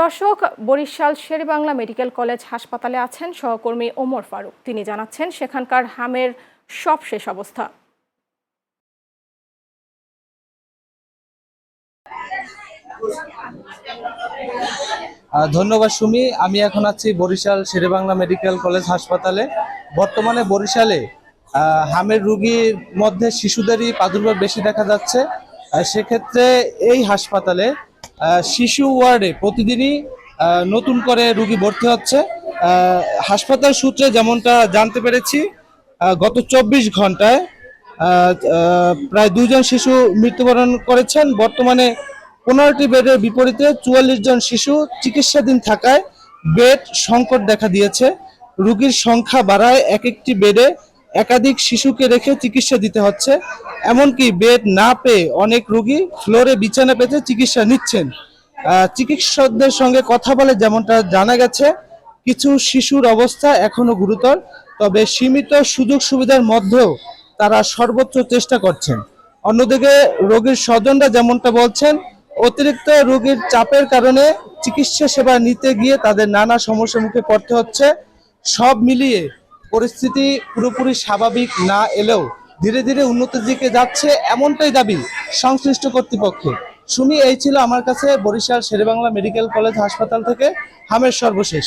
দর্শক, Barishal Sherebangla medical college হাসপাতালে আছেন সহকর্মী ওমর ফারুক। তিনি জানাচ্ছেন সেখানকার হামের সবশেষ অবস্থা। ধন্যবাদ সুমি। আমি এখন আছি বরিশাল শেরেবাংলা মেডিকেল কলেজ হাসপাতালে। বর্তমানে বরিশালে হামের রোগীর মধ্যে শিশুদেরই প্রাদুর্ভাব বেশি দেখা যাচ্ছে। সেক্ষেত্রে এই হাসপাতালে শিশু ওয়ার্ডে প্রতিদিনই নতুন করে রোগী ভর্তি হচ্ছে। হাসপাতাল সূত্রে যেমনটা জানতে পেরেছি, গত 24 ঘন্টায় প্রায় 2 জন শিশু মৃত্যুবরণ করেছেন। বর্তমানে 15টি বেডের বিপরীতে 44 জন শিশু চিকিৎসাধীন থাকায় বেড সংকট দেখা দিয়েছে। রোগীর সংখ্যা বাড়ায় এক একটি বেডে একাধিক শিশুকে রেখে চিকিৎসা দিতে হচ্ছে। এমনকি বেড না পেয়ে অনেক রোগী ফ্লোরে বিছানা পেতে চিকিৎসা নিচ্ছেন। চিকিৎসকদের সঙ্গে কথা বলে যেমনটা জানা গেছে, কিছু শিশুর অবস্থা এখনো গুরুতর, তবে সীমিত সুযোগ সুবিধার মধ্যেও তারা সর্বোচ্চ চেষ্টা করছেন। অন্যদিকে রোগীর স্বজনরা যেমনটা বলছেন, অতিরিক্ত রোগীর চাপের কারণে চিকিৎসা সেবা নিতে গিয়ে তাদের নানা সমস্যার মুখে পড়তে হচ্ছে। সব মিলিয়ে পরিস্থিতি পুরোপুরি স্বাভাবিক না এলেও ধীরে ধীরে উন্নতির দিকে যাচ্ছে, এমনটাই দাবি সংশ্লিষ্ট কর্তৃপক্ষের। সুমি, এই ছিল আমার কাছে বরিশাল শেরেবাংলা মেডিকেল কলেজ হাসপাতাল থেকে হামের সর্বশেষ।